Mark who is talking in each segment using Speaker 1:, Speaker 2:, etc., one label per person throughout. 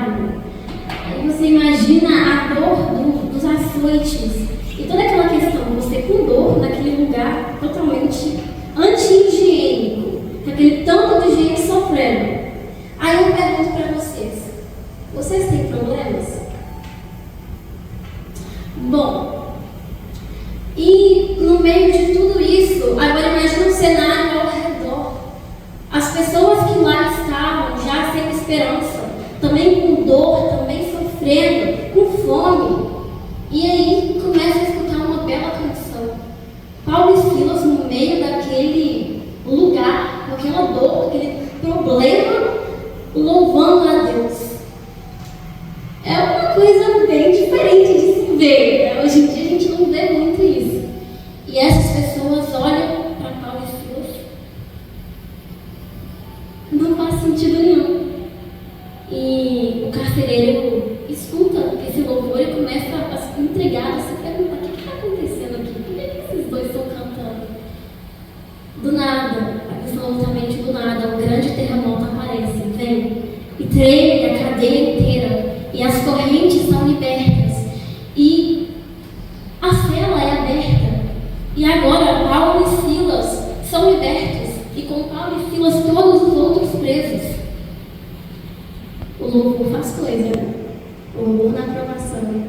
Speaker 1: escravo. Aí você imagina a dor dos açoites e toda aquela questão, você com dor naquele lugar totalmente anti-higiênico, com aquele tanto de gente sofrendo. Aí eu pergunto para vocês têm problemas? Bom, e no meio de tudo isso, agora imagina um cenário ao redor. As pessoas que lá estavam já sem esperança, também com dor, também sofrendo, com fome. E aí começa a escutar uma bela canção. Paulo e Silas no meio daquele lugar, com aquela dor, aquele problema, louvando a Deus. É uma coisa bem diferente de se ver, né? Hoje em dia a gente não vê muito isso. E essas pessoas olham para Paulo e Silas. Não faz sentido nenhum. E o carcereiro escuta esse louvor e começa a se intrigar, a se perguntar: o que está acontecendo aqui? Por que esses dois estão cantando? Do nada, absolutamente do nada, um grande terremoto aparece, vem e treme a cadeia inteira. E as correntes são libertas. E a cela é aberta. E agora Paulo e Silas são libertos. E com Paulo e Silas todos os outros presos. O louvor faz coisa, né? O louvor na aprovação.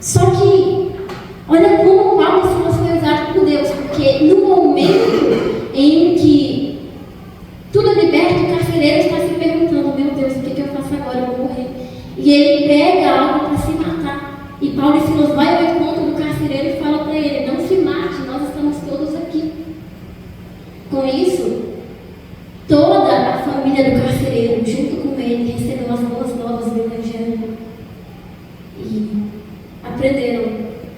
Speaker 1: Só que, olha como Paulo e Silas foi usado por Deus. Porque no momento em que tudo é liberto, o carcereiro está se perguntando: meu Deus, o que eu faço agora? Eu vou morrer. E ele pega algo para se matar. E Paulo e Silas vai ao encontro do carcereiro e fala para ele: não se mate, nós estamos todos aqui. Com isso, toda a família do carcereiro, junto com ele, recebeu as boas novas do Evangelho. E aprenderam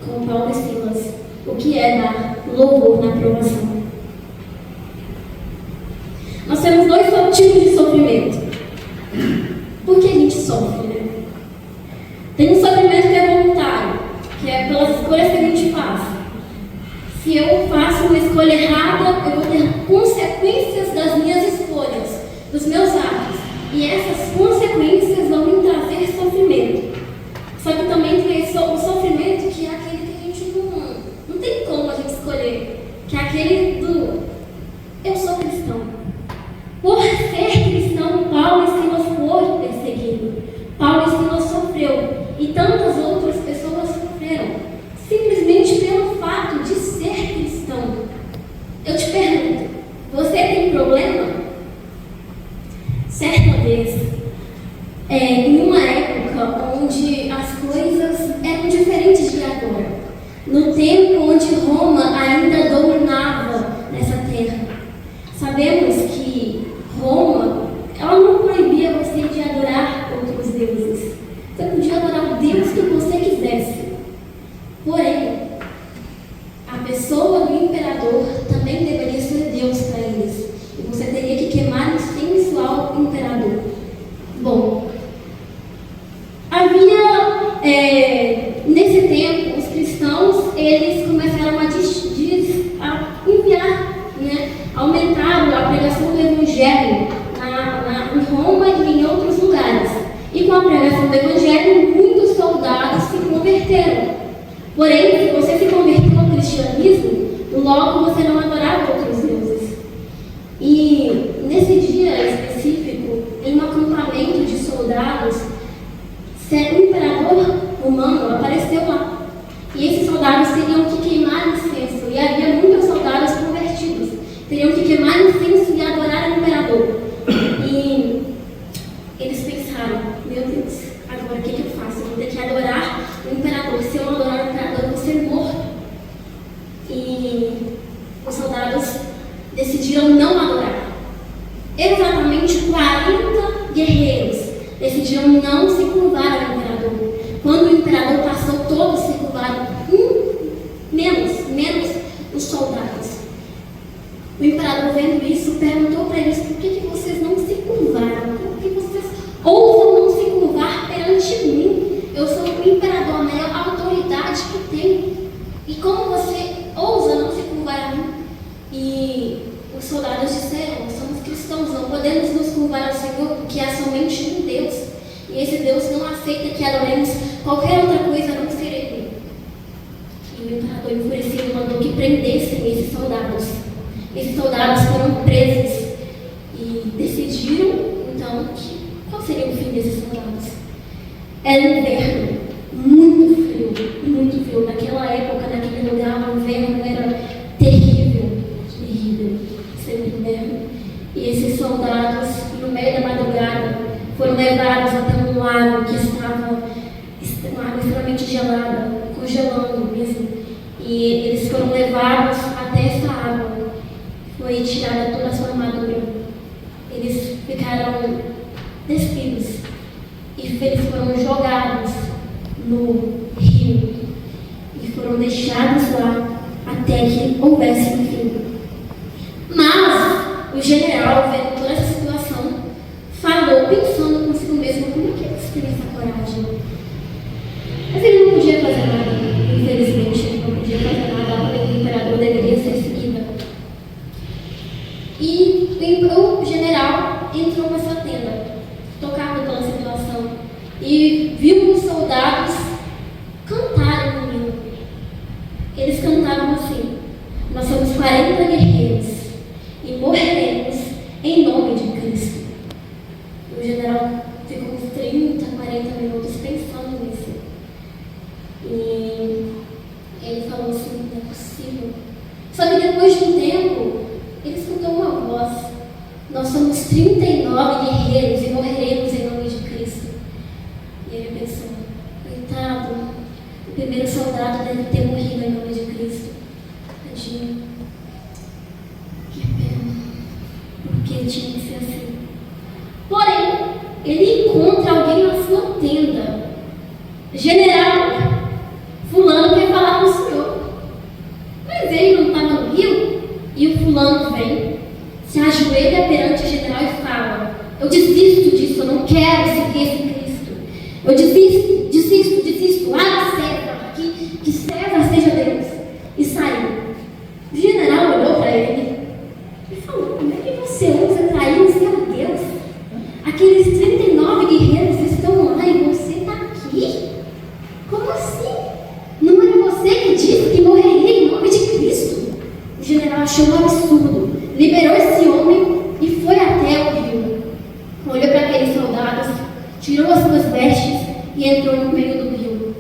Speaker 1: com Paulo e Silas o que é dar louvor na aprovação. Nós temos dois tipos de sofrimento. Por que a gente sofre, né? Tem um sofrimento que é voluntário, que é pelas escolhas que a gente faz. Se eu faço uma escolha errada, eu vou ter consequências das minhas escolhas, dos meus atos. E essas consequências vão me trazer sofrimento. Só que também tem o sofrimento que é aquele que a gente não tem como a gente escolher. Que é aquele do: eu sou cristão. Por ser cristão, Paulo e Silas foram perseguidos. Paulo e Silas sofreu. E tantas outras pessoas sofreram. Simplesmente pelo fato de ser cristão. Eu te pergunto: você tem problema? Certa vez, em uma época onde as coisas eram diferentes de agora, no tempo onde Roma ainda dominava nessa terra, sabemos que Roma, ela não proibia você de adorar outros deuses. Você podia adorar o Deus que você quisesse. Porém, a pessoa do imperador também deveria ser Deus para eles. E você teria que queimar incenso ao imperador. Bom, havia, nesse tempo, os cristãos, eles começaram a enviar, né, aumentaram a pregação do Evangelho em Roma e em outros lugares. E com a pregação do Evangelho, muitos soldados se converteram. Porém, se você se converteu ao cristianismo, logo você não adorava outros deuses. E nesse dia específico, em um acampamento de soldados, um imperador romano apareceu lá. E esses soldados teriam que queimar incenso. E havia muitos soldados convertidos. Teriam que queimar incenso e adorar o imperador. E eles pensaram: meu Deus, agora o que eu faço? Eu vou ter que adorar o imperador. Se eu não adorar o imperador, eu vou ser morto. E os soldados decidiram não adorar. Exatamente 40 guerreiros decidiram não se curvar ao imperador. Quando o imperador passou, todos se curvaram. Menos os soldados. O imperador, vendo isso, perguntou para eles: por que vocês não se curvaram? Por que vocês ousam não se curvar perante mim? Eu sou o imperador, a maior autoridade que tem. E como você ousa não se curvar a mim? E os soldados disseram: somos cristãos, não podemos nos curvar ao Senhor, porque há somente um Deus. E esse Deus não aceita que adoremos qualquer outra coisa a não ser Ele. E o imperador enfurecido mandou que prendessem esses soldados. Esses soldados foram presos e decidiram, então, qual seria o fim desses soldados. Era inverno, muito frio. Naquela época, naquele lugar, o inverno era terrível, sempre inverno. E esses soldados, no meio da madrugada, foram levados até um lago que estava uma água extremamente gelada, congelando mesmo. E eles foram levados até essa água. Foi tirada toda a sua armadura. Eles ficaram despidos. E eles foram jogados no rio. E foram deixados lá até que houvesse um fim. Mas o general, vendo toda essa situação, falou, pensando consigo mesmo, como é que eles têm essa coragem? Mas ele não podia fazer nada, infelizmente, ele não podia fazer nada, a ordem do imperador deveria ser seguida. E o general entrou nessa tenda, tocado pela situação, e viu os soldados cantarem no hino. Eles cantavam assim: nós somos 40 guerreiros e morreremos em nome de Cristo. O general ficou uns 30, 40 minutos pensando nisso. E ele falou assim: não é possível. Só que depois de um tempo, ele escutou uma voz: nós somos 39 guerreiros e morreremos em nome de Cristo. E ele pensou: coitado, o primeiro soldado deve ter morrido em nome de Cristo. Tadinho. Que pena. Porque tinha que ser assim. Porém, ele encontra alguém na sua tenda. General, fulano quer falar com o senhor. Mas ele não estava no rio. E o fulano vem, se ajoelha perante o general e fala: eu desisto disso, eu não quero seguir esse Cristo. Eu desisto. Ah, César, que César seja Deus. E saiu. O general olhou para ele e falou: como é que você ousa trair o seu Deus? Aqueles 39 guerreiros estão lá e você está aqui? Como assim? Não era você que disse que morreria em nome de Cristo? O general achou um absurdo, liberou esse homem e foi até o rio. Olhou para aqueles soldados, tirou as suas vestes e entrou no meio do rio.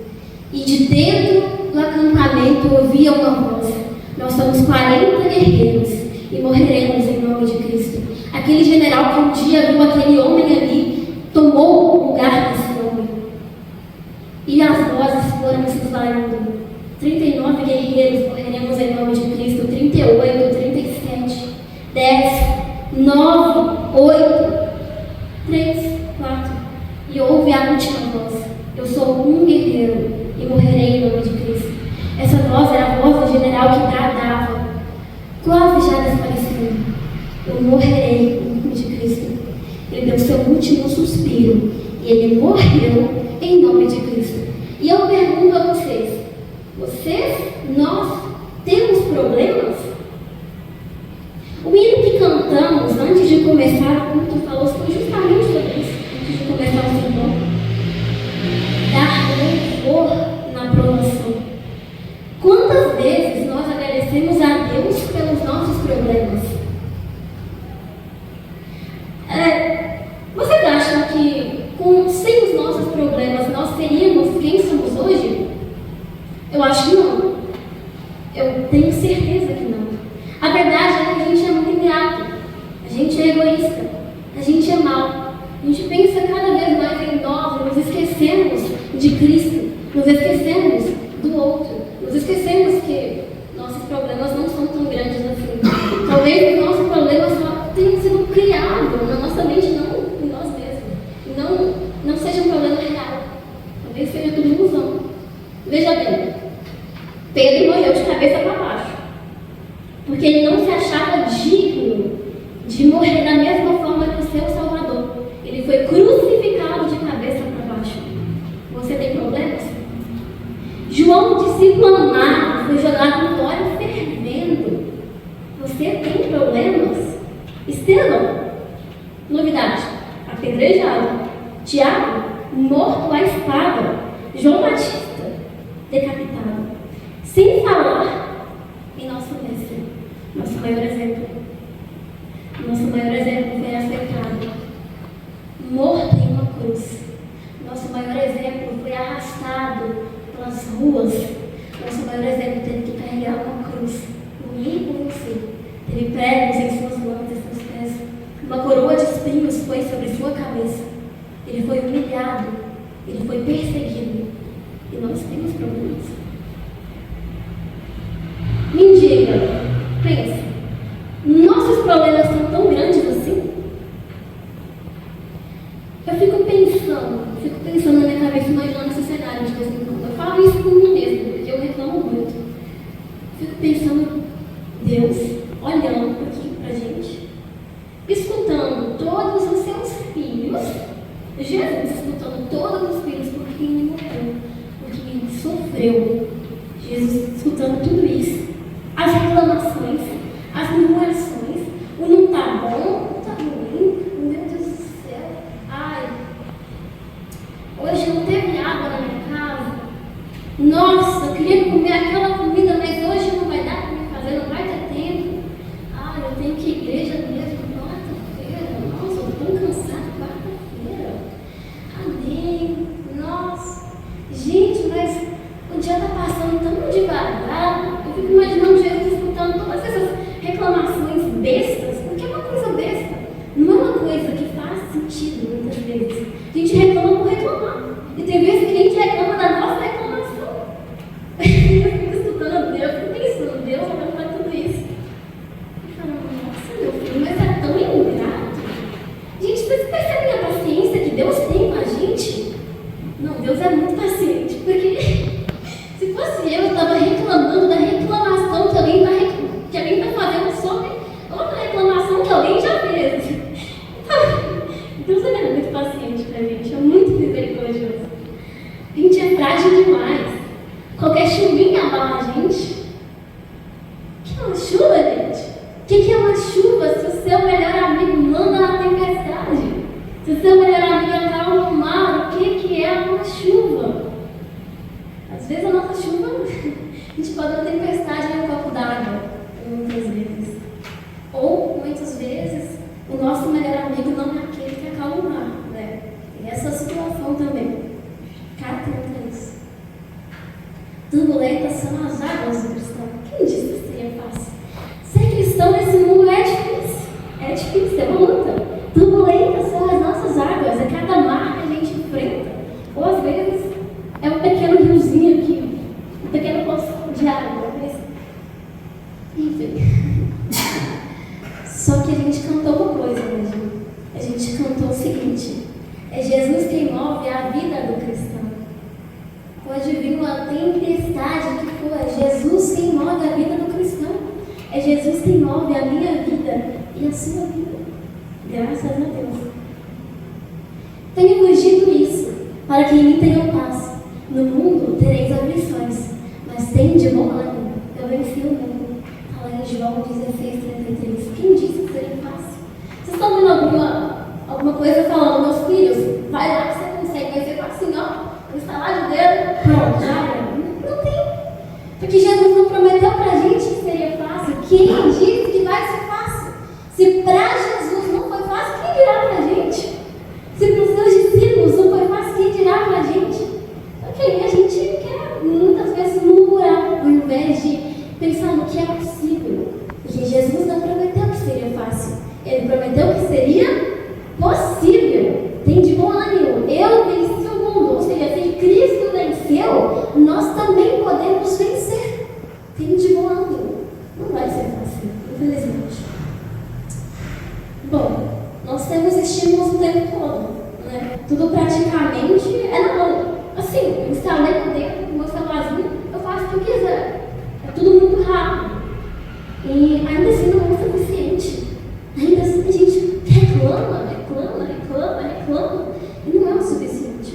Speaker 1: E de dentro do acampamento ouvia uma voz: nós somos 40 guerreiros e morreremos em nome de Cristo. Aquele general que um dia viu aquele homem ali, tomou o lugar desse homem. E as vozes foram se esvaindo: 39 guerreiros morreremos em nome de Cristo. 38, 37, 10, 9, 8, 3, 4. E ouve a última voz: eu sou um guerreiro e morrerei em nome de Cristo. Essa voz era a voz do general que bradava, quase já desaparecendo: eu morrerei em nome de Cristo. Ele deu seu último suspiro e ele morreu em nome de Cristo. E eu pergunto a vocês: nós temos problemas? O hino que cantamos antes de começar o culto falou justamente sobre isso, antes de começar o sermão. Dar louvor na provação. Quantas vezes nós agradecemos a Deus pelos nossos problemas? Vocês acham que sem os nossos problemas nós seríamos quem somos hoje? Eu acho que não. Eu tenho certeza que não. A verdade é que a gente é muito ingrato, a gente é egoísta, a gente é mau. A gente pensa cada vez mais em nós, nos esquecemos de Cristo, nos esquecemos do outro, nos esquecemos que nossos problemas não são tão grandes assim. Talvez os nossos problemas só tenham sido criados na nossa mente, não em nós mesmos. Não seja um problema real. Talvez seja tudo ilusão. Veja bem, Pedro morreu de cabeça para baixo, porque ele não se achava digno de morrer da mesma forma que o seu Salvador. Ele foi crucificado de cabeça para baixo. Você tem problemas? João, discípulo amado, foi jogado no óleo fervendo. Você tem problemas? Estevão, novidade, apedrejado. Tiago, morto à espada. João Batista, decapitado. Sem falar em nosso mestre, nosso maior exemplo. Nosso maior exemplo foi açoitado, morto em uma cruz. Nosso maior exemplo foi arrastado pelas ruas. Nosso maior exemplo teve que carregar uma cruz, por mim e por você. Teve pregos em suas mãos e seus pés. Uma coroa de espinhos foi sobre sua cabeça. Ele foi humilhado, ele foi perseguido. E nós temos problemas. Me diga, pense, nossos problemas são tão grandes assim? Eu fico pensando na minha cabeça, imaginando esse cenário de vez em quando. Eu falo isso por mim mesmo, porque eu reclamo muito. Fico pensando, Deus olhando aqui pra gente, escutando todos os seus filhos, Jesus escutando todos os filhos por quem ele morreu, por quem ele sofreu. Jesus escutando tudo isso, as reclamações, as murmurações, o não tá bom, não tá ruim, meu Deus do céu, ai, hoje não teve água na minha casa, nossa, eu queria comer aquela comida, mas hoje não vai dar para me fazer, não vai ter tempo, ai, eu tenho que ir à igreja mesmo, quarta-feira, nossa, eu tô tão cansada, quarta-feira, amém, nossa, gente, mas o dia está passando tão devagar. Eu fico imaginando Jesus escutando todas essas reclamações bestas, porque é uma coisa besta. Não é uma coisa que faz sentido muitas vezes. A gente reclama por reclamar. E tem vezes que a gente reclama da nossa reclamação. Eu fico escutando Deus, fico pensando, Deus vai falar tudo isso. E falando, nossa, meu filho, mas é tão ingrato. Gente, vocês percebem a paciência que Deus tem com a gente? Não, Deus é muito paciente, porque se fosse eu estava reclamando da reclamação que alguém está fazendo sobre outra reclamação que alguém já fez. Deus é muito paciente pra gente, é muito misericordioso. A gente é frágil demais. Qualquer chuvinha abala a gente. O que é uma chuva, gente? O que é uma chuva se o seu melhor amigo manda na tempestade? Se o seu melhor amigo acalma o mar, o que é uma chuva? Às vezes a nossa chuva, a gente pode ter tempestade em um copo d'água, muitas vezes. Ou, muitas vezes, o nosso melhor amigo não é aquele que acalma o mar, né? Tem essa situação também. Cá tem isso. Turbulentas são as águas do cristão. Quem disse que seria fácil? Ser cristão nesse mundo é difícil. É difícil, é uma luta. Turbulentas são as nossas águas, é cada mar que a gente enfrenta. Ou às vezes é um pequeno riozinho aqui, um pequeno poço de água. Enfim. Só que a gente cantou uma coisa, né, gente? A gente cantou o seguinte: é Jesus quem move a vida do cristão. Pode vir uma tempestade que for, é Jesus quem move a vida do cristão. É Jesus quem move a minha vida e a sua vida. Graças a Deus. Tenho-vos dito isso, para que em mim tenham paz. No mundo tereis aflições, mas tende bom ânimo. Eu venci o mundo. Fala em João 16:33. Quem disse que seria fácil? Vocês estão vendo alguma coisa falando, meus filhos, vai lá que você consegue, vai ser fácil, ó. No estalar de dedo, pronto, já era. Não tem. Porque Jesus não prometeu pra gente que seria fácil. Quem disse que vai ser fácil? Se pra Jesus não foi fácil, quem dirá pra gente? Se para os seus discípulos não foi fácil, quem dirá pra gente? Ok, a gente quer muitas vezes murmurar, ao invés de pensar no que é possível. Porque Jesus não prometeu que seria fácil. Ele prometeu que seria possível. Tem de bom ânimo. Eu venci o mundo. Ou seja, se Cristo venceu, nós também podemos vencer. Tem de bom ânimo. Não vai ser fácil, infelizmente. Bom, nós temos estímulos o tempo todo, né? Tudo praticamente é na mão. Assim, eu instalei no dedo com o meu celularzinho, eu faço o que eu quiser. É tudo muito rápido. E ainda assim não é suficiente. Ainda assim a gente reclama, e não é o suficiente.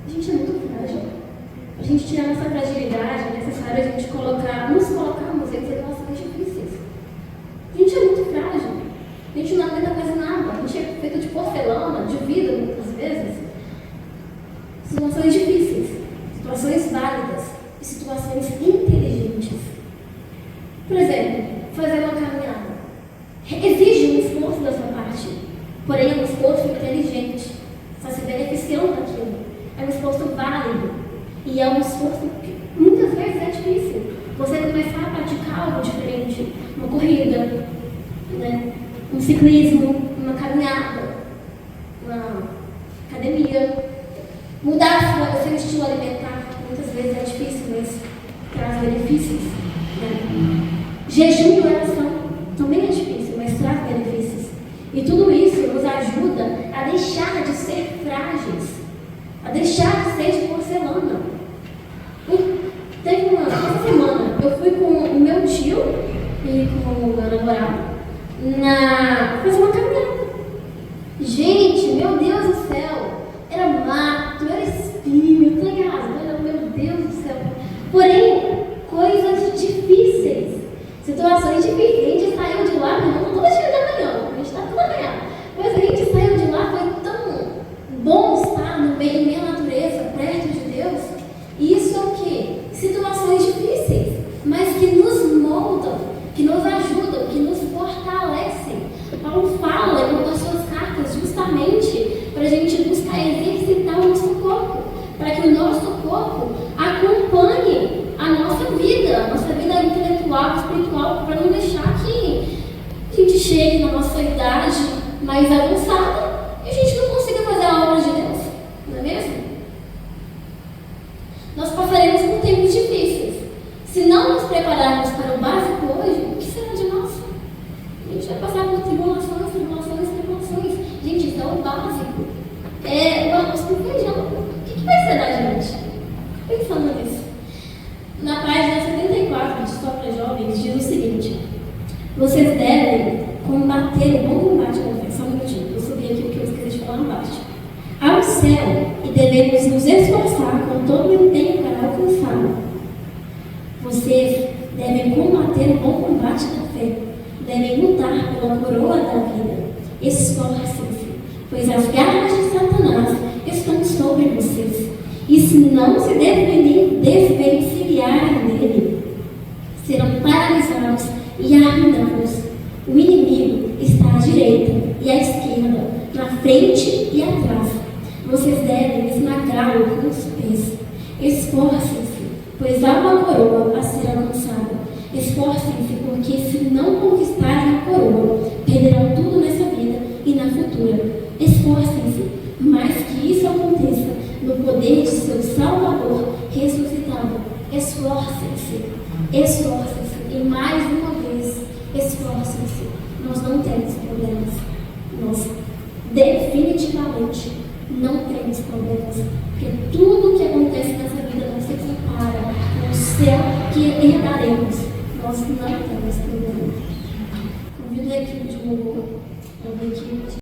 Speaker 1: A gente é muito frágil. A gente tirar nossa fragilidade, é necessário a gente nos colocarmos em situações difíceis. A gente é muito frágil. A gente não aguenta quase nada. A gente é feito de porcelana, de vidro muitas vezes. situações difíceis, situações válidas e situações inteligentes. Por exemplo, fazer uma caminhada exige um esforço da sua parte, porém é um esforço inteligente, está se beneficiando daquilo. É um esforço válido e é um esforço que muitas vezes é difícil. Você começar a praticar algo diferente, uma corrida, né? Um ciclismo, uma caminhada, uma academia, mudar o seu estilo alimentar, muitas vezes é difícil, mas traz benefícios. Né? Jejum e oração também é difícil, mas traz benefícios. E tudo isso nos ajuda a deixar de ser frágeis, a deixar de ser de porcelana. Essa semana eu fui com o meu tio e com o meu namorado fazer uma caminhada. Gente, meu Deus do céu, era mato, era espinho, tá ligado? Meu Deus do céu. Porém, coisas difíceis, situações difíceis. A gente saiu de lá, não toda cheia da manhã, a gente tá toda manhã. Mas a gente saiu de lá, foi tão bom estar no meio da natureza, perto de Deus. E isso é o quê? Situações difíceis, mas que nos moldam, que nos ajudam, que nos fortalecem. Paulo fala em uma das suas cartas justamente para a gente buscar exercitar o nosso corpo, para que o nosso corpo acompanhe a nossa vida intelectual, espiritual, para não deixar que a gente chegue na nossa idade mais avançada e a gente não consiga fazer a obra de Deus, não é mesmo? Nós passaremos por tempos difíceis. Se não nos prepararmos para o básico hoje, o que será de nós? A gente vai passar por tribulações. Gente, isso é o básico. É o arroz com feijão. O que vai ser da gente? Pensando nisso. Na página 74 de Só para Jovens, diz o seguinte: vocês devem combater o bom combate da fé. Só um minutinho, eu subi aqui o que eu esqueci de falar na parte. Ao céu, e devemos nos esforçar com todo o empenho para alcançá-lo. Vocês devem combater o bom combate da fé, devem lutar pela coroa da vida. Esforcem-se, pois as garras de Satanás estão sobre vocês, e se não se desvencilharem dele, serão paralisados e arruinados. O inimigo está à direita e à esquerda, na frente e atrás. Vocês devem esmagá-lo com os pés. Esforcem-se, pois há uma coroa a ser alcançada. Esforcem-se, porque se não conquistarem a coroa, perderão tudo nessa vida e na futura. Esforcem-se, mas que isso aconteça no poder de seu Salvador ressuscitado. Esforcem-se, esforcem-se, e mais uma vez, esforcem-se. Nós não temos problemas. Nós definitivamente não temos problemas, porque tudo que acontece nessa vida não se compara com o céu que herdaremos. Nós não temos problemas. Convido a equipe de louvor,